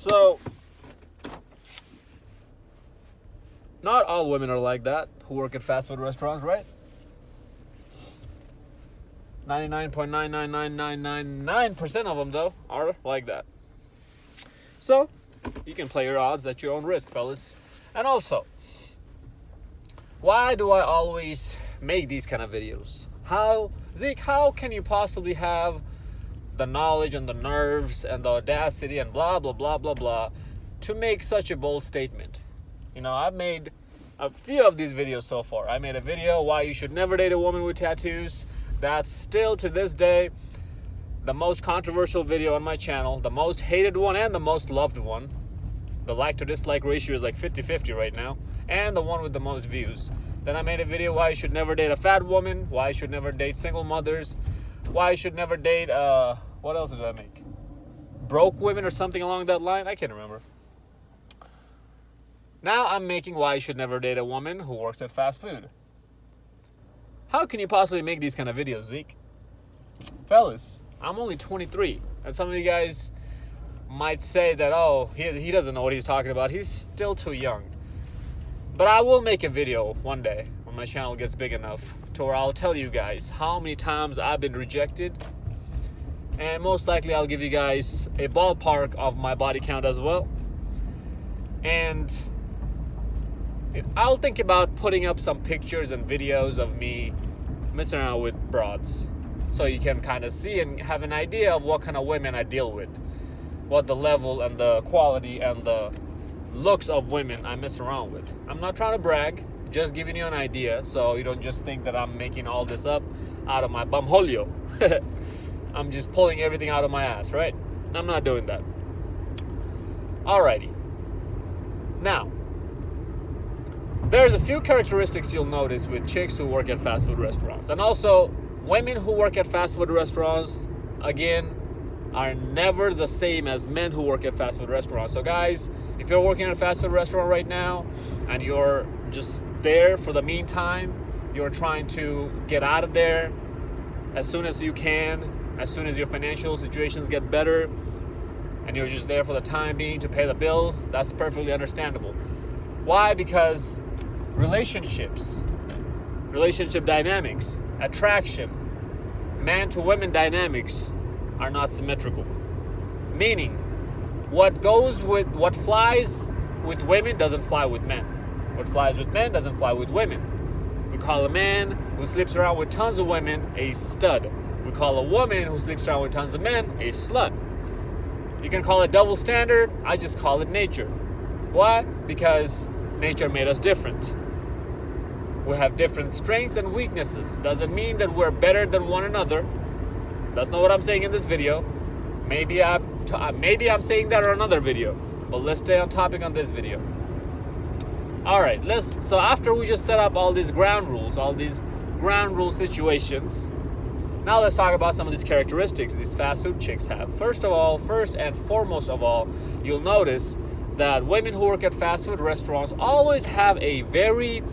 So, not all women are like that who work at fast food restaurants, right? 99.99999% of them, though, are like that. So, you can play your odds at your own risk, fellas. And also, why do I always make these kind of videos? Zeke, how can you possibly have the knowledge and the nerves and the audacity and blah, blah, blah, blah, blah to make such a bold statement? You know, I've made a few of these videos so far. I made a video why you should never date a woman with tattoos. That's still to this day the most controversial video on my channel, the most hated one and the most loved one. The like to dislike ratio is like 50-50 right now, and the one with the most views. Then I made a video why you should never date a fat woman, why you should never date single mothers, why you should never date, what else did I make? Broke women or something along that line? I can't remember. Now I'm making why you should never date a woman who works at fast food. How can you possibly make these kind of videos, Zeke? Fellas, I'm only 23, and some of you guys might say that, oh, he doesn't know what he's talking about. He's still too young. But I will make a video one day when my channel gets big enough to where I'll tell you guys how many times I've been rejected. And most likely I'll give you guys a ballpark of my body count as well. And I'll think about putting up some pictures and videos of me messing around with broads, so you can kind of see and have an idea of what kind of women I deal with, what the level and the quality and the looks of women I mess around with. I'm not trying to brag, just giving you an idea so you don't just think that I'm making all this up out of my bumholio. I'm just pulling everything out of my ass, right? I'm not doing that. Alrighty. Now, there's a few characteristics you'll notice with chicks who work at fast food restaurants. And also, women who work at fast food restaurants, again, are never the same as men who work at fast food restaurants. So guys, if you're working at a fast food restaurant right now and you're just there for the meantime, you're trying to get out of there as soon as you can, as soon as your financial situations get better, and you're just there for the time being to pay the bills, that's perfectly understandable. Why? Because relationship dynamics, attraction, man to women dynamics are not symmetrical. Meaning, what flies with women doesn't fly with men. What flies with men doesn't fly with women. We call a man who sleeps around with tons of women a stud. We call a woman who sleeps around with tons of men a slut. You can call it double standard, I just call it nature. Why? Because nature made us different. We have different strengths and weaknesses. Doesn't mean that we're better than one another. That's not what I'm saying in this video. Maybe I'm saying that in another video, but let's stay on topic on this video. All right, so after we just set up all these ground rules situations, now let's talk about some of these characteristics these fast food chicks have. First and foremost of all, you'll notice that women who work at fast food restaurants always have a very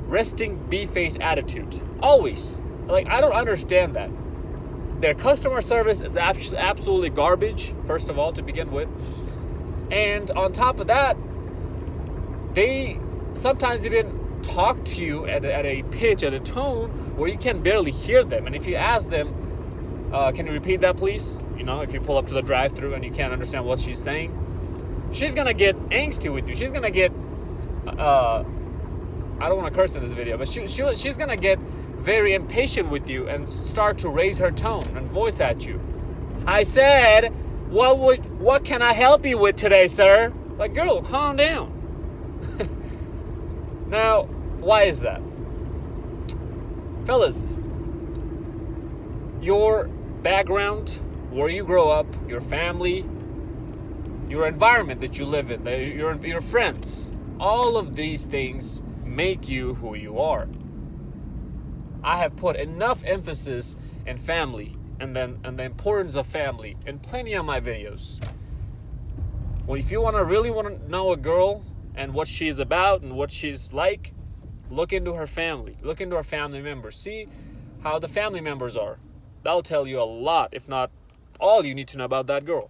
resting bee-face attitude. Always. Like, I don't understand that. Their customer service is absolutely garbage, first of all, to begin with. And on top of that, they sometimes even talk to you at a pitch, at a tone where you can barely hear them. And if you ask them, can you repeat that, please? You know, if you pull up to the drive-thru and you can't understand what she's saying, she's going to get angsty with you. She's going to get, I don't want to curse in this video, but she's going to get very impatient with you and start to raise her tone and voice at you. I said, what can I help you with today, sir? Like, girl, calm down. Now, why is that? Fellas, your background, where you grow up, your family, your environment that you live in, your friends, all of these things make you who you are. I have put enough emphasis in family and the importance of family in plenty of my videos. Well, if you really want to know a girl and what she's about and what she's like, look into her family. Look into her family members. See how the family members are. That'll tell you a lot, if not all you need to know about that girl.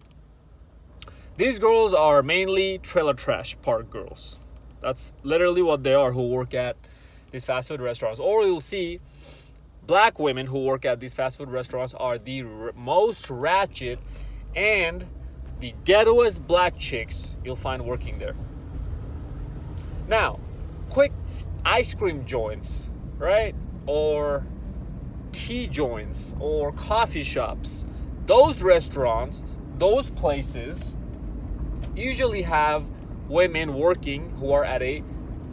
These girls are mainly trailer trash park girls. That's literally what they are, who work at these fast food restaurants. Or you'll see black women who work at these fast food restaurants are the most ratchet and the ghettoest black chicks you'll find working there. Now, quick ice cream joints, right? Or tea joints or coffee shops. Those restaurants, those places usually have women working who are at a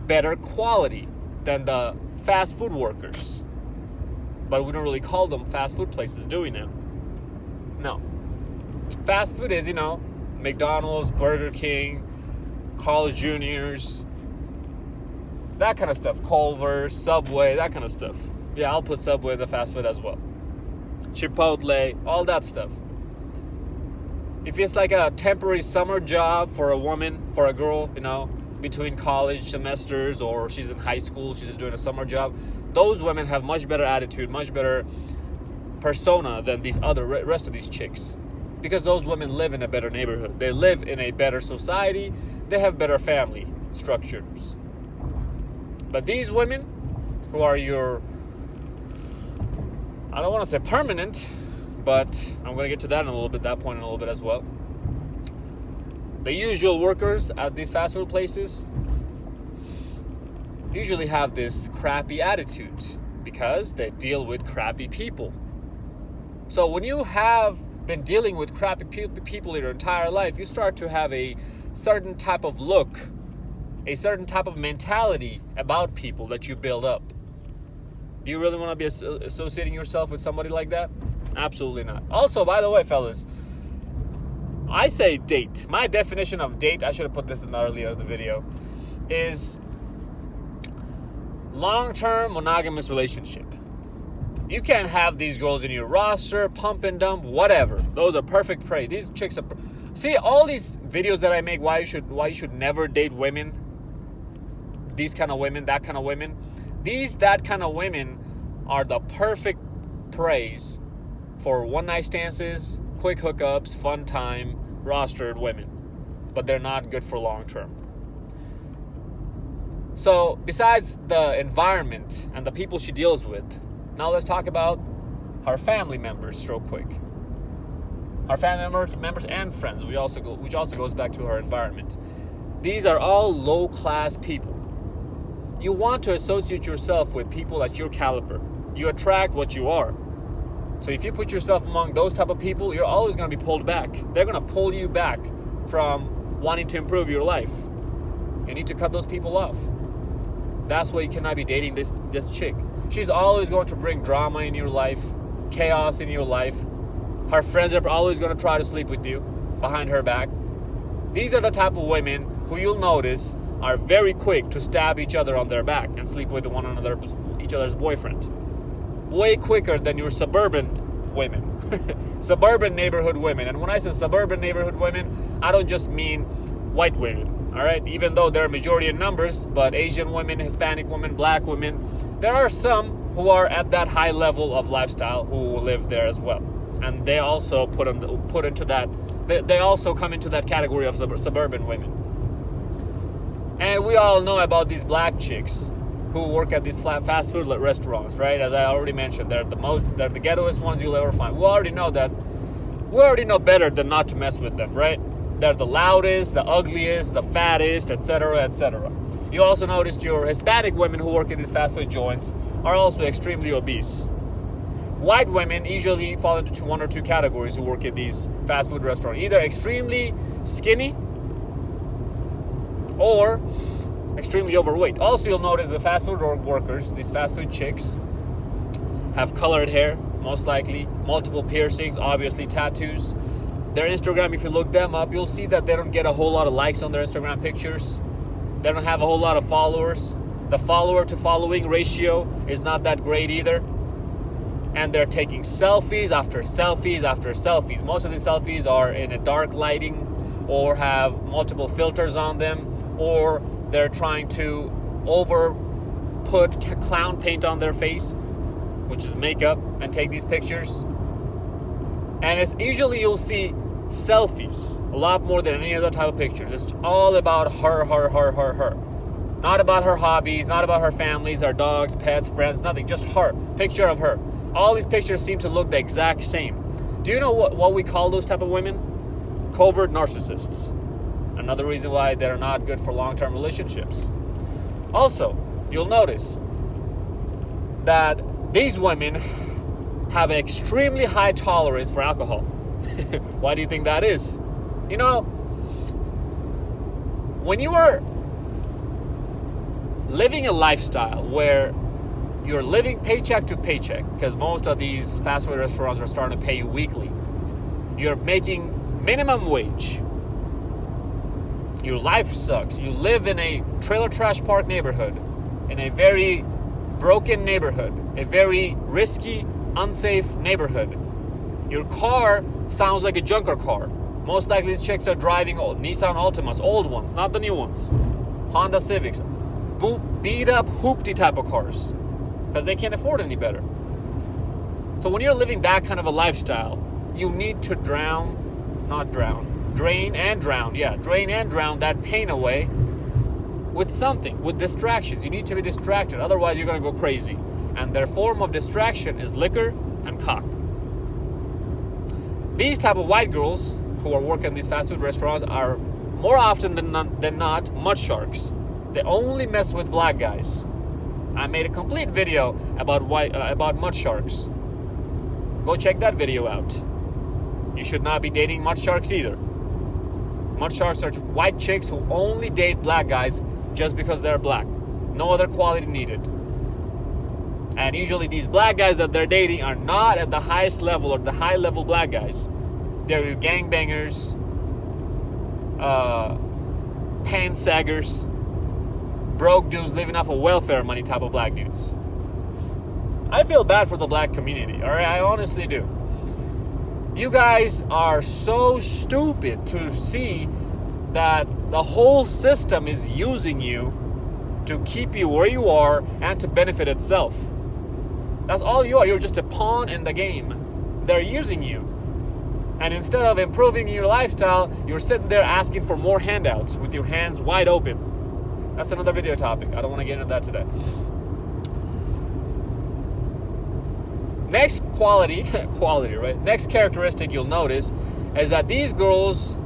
better quality than the fast food workers. But we don't really call them fast food places, do we now? No. Fast food is, McDonald's, Burger King, Carl's Jr.'s, that kind of stuff. Culver's, Subway, that kind of stuff. Yeah, I'll put Subway in the fast food as well. Chipotle, all that stuff. If it's like a temporary summer job for a woman, for a girl, between college semesters, or she's in high school, she's just doing a summer job, those women have much better attitude, much better persona than these other rest of these chicks. Because those women live in a better neighborhood. They live in a better society. They have better family structures. But these women who are your, I don't want to say permanent, but I'm going to get to that in a little bit, that point in a little bit as well. The usual workers at these fast food places usually have this crappy attitude because they deal with crappy people. So when you have been dealing with crappy people your entire life, you start to have a certain type of look, a certain type of mentality about people that you build up. Do you really want to be associating yourself with somebody like that? Absolutely not. Also, by the way, fellas, I say date. My definition of date, I should have put this in earlier in the video, is long-term monogamous relationship. You can't have these girls in your roster, pump and dump, whatever. Those are perfect prey. These chicks are... See, all these videos that I make, why you should never date women, these kind of women, that kind of women, that kind of women are the perfect preys for one-night stands, quick hookups, fun time, rostered women. But they're not good for long-term. So, besides the environment and the people she deals with, now let's talk about her family members real quick. Her family members and friends, which also goes back to her environment. These are all low-class people. You want to associate yourself with people at your caliber. You attract what you are. So if you put yourself among those type of people, you're always going to be pulled back. They're going to pull you back from wanting to improve your life. You need to cut those people off. That's why you cannot be dating this chick. She's always going to bring drama in your life, chaos in your life. Her friends are always going to try to sleep with you behind her back. These are the type of women who you'll notice are very quick to stab each other on their back and sleep with each other's boyfriend. Way quicker than your suburban women. Suburban neighborhood women. And when I say suburban neighborhood women, I don't just mean white women. All right, even though they're a majority in numbers, but Asian women, Hispanic women, black women, there are some who are at that high level of lifestyle who live there as well, and they also they also come into that category of suburban women. And we all know about these black chicks who work at these fast food restaurants, right? As I already mentioned, they're the ghettoest ones you'll ever find. We already know better than not to mess with them, right? They're the loudest, the ugliest, the fattest, etc., etc. You also noticed your Hispanic women who work in these fast food joints are also extremely obese. White women usually fall into one or two categories who work at these fast food restaurants. Either extremely skinny or extremely overweight. Also, you'll notice the fast food workers, these fast food chicks, have colored hair, most likely, multiple piercings, obviously tattoos. Their Instagram, if you look them up, you'll see that they don't get a whole lot of likes on their Instagram pictures. They don't have a whole lot of followers. The follower to following ratio is not that great either. And they're taking selfies after selfies after selfies. Most of these selfies are in a dark lighting or have multiple filters on them, or they're trying to put clown paint on their face, which is makeup, and take these pictures. And it's usually you'll see selfies a lot more than any other type of pictures. It's all about her. Not about her hobbies, not about her families, her dogs, pets, friends, nothing. Just her. Picture of her. All these pictures seem to look the exact same. Do you know what we call those type of women? Covert narcissists. Another reason why they're not good for long-term relationships. Also, you'll notice that these women have an extremely high tolerance for alcohol. Why do you think that is? You know, when you are living a lifestyle where you're living paycheck to paycheck, because most of these fast food restaurants are starting to pay you weekly, you're making minimum wage, your life sucks, you live in a trailer trash park neighborhood, in a very broken neighborhood, a very risky, unsafe neighborhood. Your car sounds like a junker car. Most likely these chicks are driving old Nissan Altimas, old ones, not the new ones. Honda Civics, beat up hoopty type of cars, because they can't afford any better. So when you're living that kind of a lifestyle, you need to drain and drown that pain away with something, with distractions. You need to be distracted, otherwise you're going to go crazy. And their form of distraction is liquor and cock. These type of white girls who are working in these fast food restaurants are more often than not mud sharks. They only mess with black guys. I made a complete video about mud sharks. Go check that video out. You should not be dating mud sharks either. Mud sharks are white chicks who only date black guys just because they're black. No other quality needed. And usually these black guys that they're dating are not at the highest level or the high level black guys. They're gangbangers, pansaggers, broke dudes living off of welfare money type of black dudes. I feel bad for the black community, alright? I honestly do. You guys are so stupid to see that the whole system is using you to keep you where you are and to benefit itself. That's all you are. You're just a pawn in the game. They're using you. And instead of improving your lifestyle, you're sitting there asking for more handouts with your hands wide open. That's another video topic. I don't want to get into that today. Next right? Next characteristic you'll notice is that these girls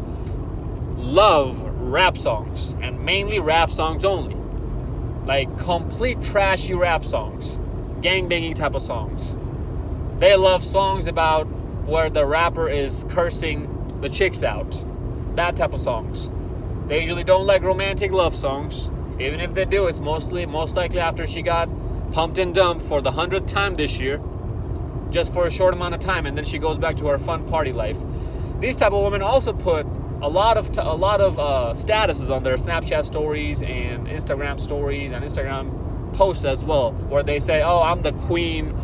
love rap songs, and mainly rap songs only. Like complete trashy rap songs. Gangbanging type of songs. They love songs about where the rapper is cursing the chicks out. That type of songs. They usually don't like romantic love songs. Even if they do, it's most likely after she got pumped and dumped for the 100th time this year. Just for a short amount of time, and then she goes back to her fun party life. These type of women also put a lot of statuses on their Snapchat stories and Instagram stories and Instagram posts as well, where they say, "Oh, I'm the queen.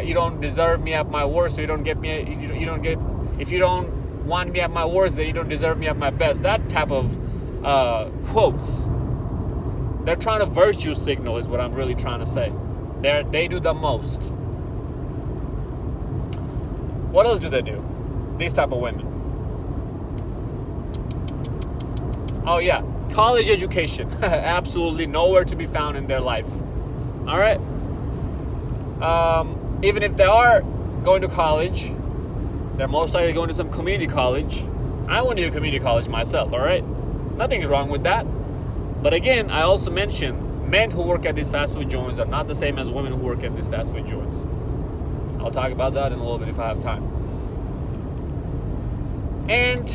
You don't deserve me at my worst. So you don't get me. You don't get. If you don't want me at my worst, then you don't deserve me at my best." That type of quotes. They're trying to virtue signal, is what I'm really trying to say. They do the most. What else do they do? These type of women. Oh yeah, college education. Absolutely nowhere to be found in their life. All right. Even if they are going to college, they're most likely going to some community college. I went to a community college myself. All right. Nothing's wrong with that. But again, I also mentioned men who work at these fast food joints are not the same as women who work at these fast food joints. I'll talk about that in a little bit if I have time. And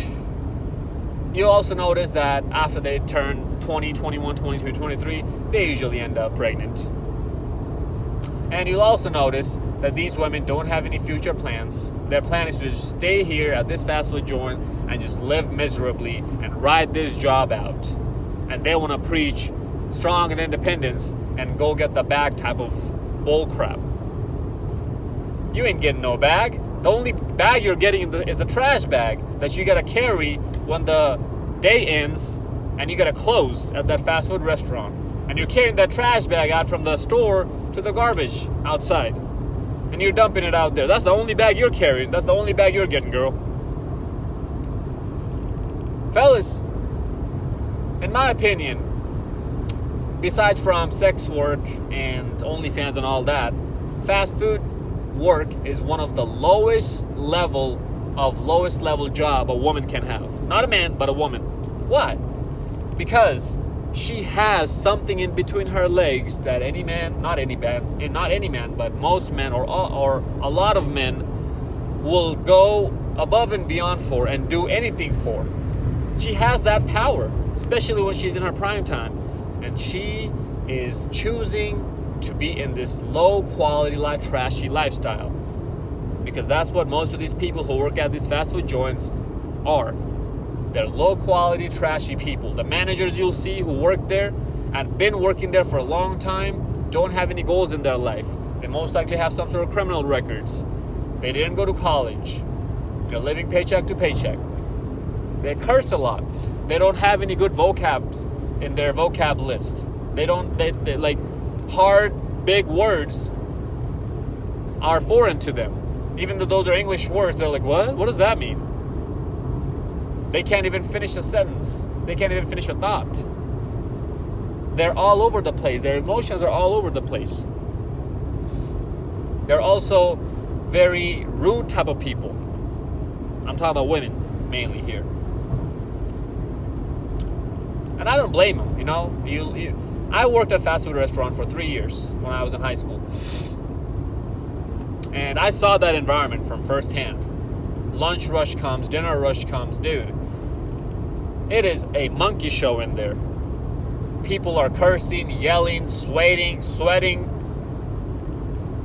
you'll also notice that after they turn 20, 21, 22, 23, they usually end up pregnant. And you'll also notice that these women don't have any future plans. Their plan is to just stay here at this fast food joint and just live miserably and ride this job out. And they want to preach strong and independence and go get the bag type of bull crap. You ain't getting no bag. The only bag you're getting is the trash bag that you gotta carry when the day ends and you gotta close at that fast food restaurant. And you're carrying that trash bag out from the store to the garbage outside. And you're dumping it out there. That's the only bag you're carrying. That's the only bag you're getting, girl. Fellas, in my opinion, besides from sex work and OnlyFans and all that, fast food work is one of the lowest level job a woman can have. Not a man, but a woman. Why? Because she has something in between her legs that but most men or a lot of men will go above and beyond for and do anything for. She has that power, especially when she's in her prime time. And she is choosing to be in this low quality, trashy lifestyle. Because that's what most of these people who work at these fast food joints are. They're low quality, trashy people. The managers you'll see who work there and been working there for a long time don't have any goals in their life. They most likely have some sort of criminal records. They didn't go to college. They're living paycheck to paycheck. They curse a lot. They don't have any good vocabs in their vocab list. They like hard, big words are foreign to them. Even though those are English words, they're like, what? What does that mean? They can't even finish a sentence. They can't even finish a thought. They're all over the place. Their emotions are all over the place. They're also very rude type of people. I'm talking about women mainly here. And I don't blame them, you know. I worked at a fast food restaurant for 3 years when I was in high school. And I saw that environment from firsthand. Lunch rush comes, dinner rush comes, dude. It is a monkey show in there. People are cursing, yelling, sweating,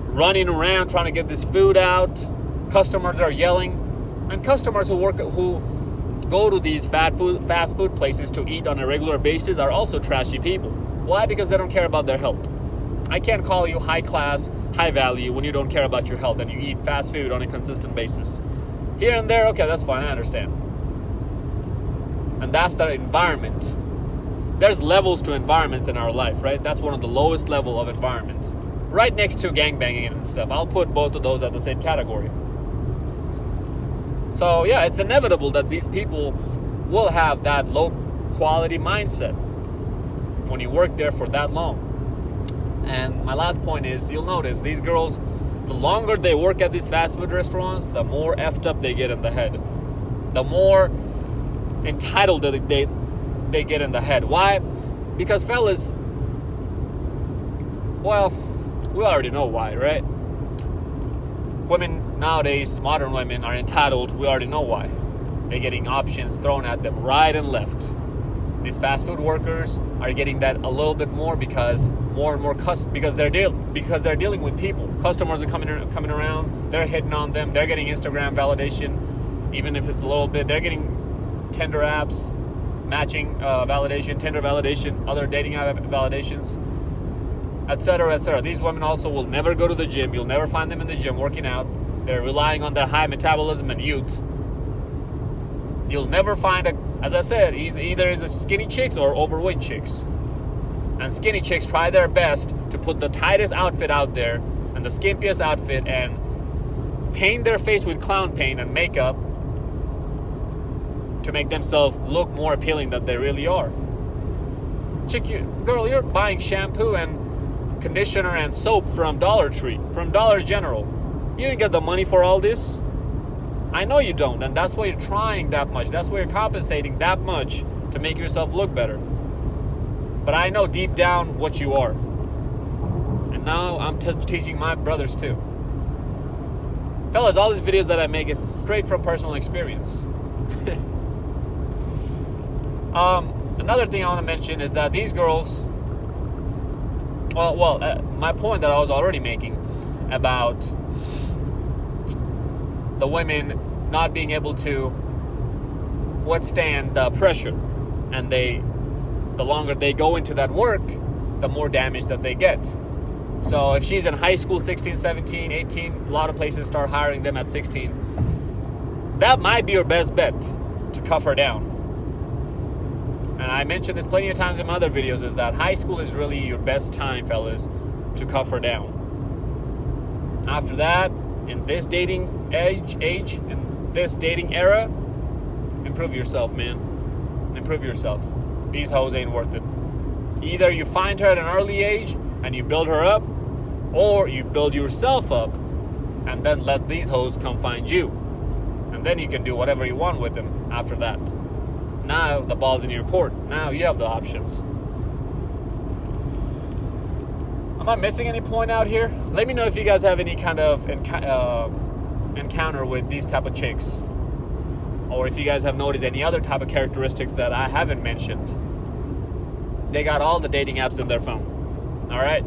running around trying to get this food out. Customers are yelling. And customers who go to these fast food places to eat on a regular basis are also trashy people. Why? Because they don't care about their health. I can't call you high class, high value when you don't care about your health and you eat fast food on a consistent basis. Here and there, okay, that's fine, I understand. And that's the environment. There's levels to environments in our life, right? That's one of the lowest level of environment. Right next to gangbanging and stuff. I'll put both of those at the same category. So yeah, it's inevitable that these people will have that low quality mindset when you work there for that long. And my last point is, you'll notice these girls, the longer they work at these fast food restaurants, the more effed up they get in the head. The more entitled they get in the head. Why? Because fellas, well, we already know why, right? Women nowadays, modern women, are entitled. We already know why. They're getting options thrown at them right and left. These fast food workers are getting that a little bit more because more and more because they're dealing with people. Customers are coming around. They're hitting on them. They're getting Instagram validation, even if it's a little bit. They're getting Tinder apps, matching validation, Tinder validation, other dating app validations, etc., etc. These women also will never go to the gym. You'll never find them in the gym working out. They're relying on their high metabolism and youth. You'll never find as I said, either is skinny chicks or overweight chicks. And skinny chicks try their best to put the tightest outfit out there and the skimpiest outfit and paint their face with clown paint and makeup to make themselves look more appealing than they really are. Girl, you're buying shampoo and conditioner and soap from Dollar Tree, from Dollar General. You didn't get the money for all this. I know you don't, and that's why you're trying that much. That's why you're compensating that much to make yourself look better. But I know deep down what you are. And now I'm teaching my brothers too. Fellas, all these videos that I make is straight from personal experience. Another thing I want to mention is that these girls, my point that I was already making about the women not being able to withstand the pressure, and the longer they go into that work, the more damage that they get. So if she's in high school, 16, 17, 18, a lot of places start hiring them at 16. That might be your best bet to cuff her down. And I mentioned this plenty of times in my other videos, is that high school is really your best time, fellas, to cuff her down. After that, in this dating age, in this dating era, improve yourself, man. improve yourself. These hoes ain't worth it. Either you find her at an early age and you build her up, or you build yourself up and then let these hoes come find you. And then you can do whatever you want with them after that. Now the ball's in your court. Now you have the options. Am I missing any point out here? Let me know if you guys have any kind of encounter with these type of chicks, or if you guys have noticed any other type of characteristics that I haven't mentioned. They got all the dating apps in their phone. All right.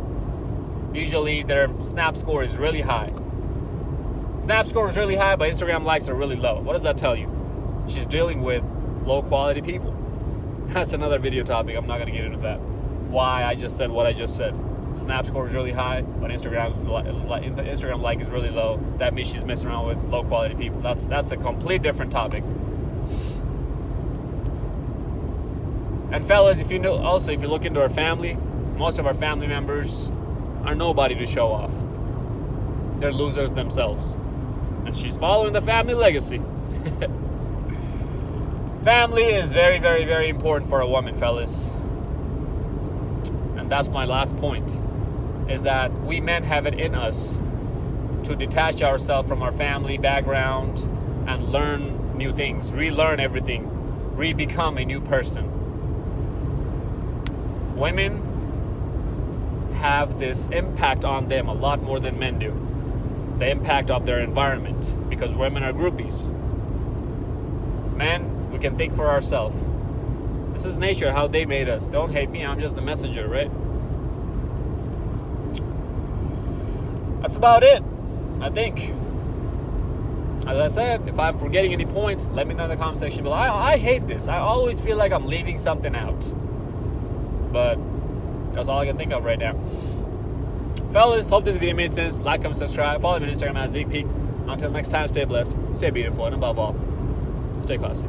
Usually their Snap score is really high. Snap score is really high, but Instagram likes are really low. What does that tell you? She's dealing with low quality people. That's another video topic. I'm not going to get into that. Why I just said what I just said. Snap score is really high, but Instagram like is really low. That means she's messing around with low quality people. That's a complete different topic. And fellas, if you look into our family, most of our family members are nobody to show off. They're losers themselves. And she's following the family legacy. Family is very, very, very important for a woman, fellas. And that's my last point, is that we men have it in us to detach ourselves from our family background and learn new things, relearn everything, re-become a new person. Women have this impact on them a lot more than men do. The impact of their environment, because women are groupies. Men, we can think for ourselves. This is nature, how they made us. Don't hate me, I'm just the messenger, right? That's about it, I think. As I said, if I'm forgetting any points, let me know in the comment section below. I hate this. I always feel like I'm leaving something out. But that's all I can think of right now. Fellas, hope this video made sense. Like, comment, subscribe. Follow me on Instagram at ZekePeak. Until next time, stay blessed, stay beautiful, and above all, stay classy.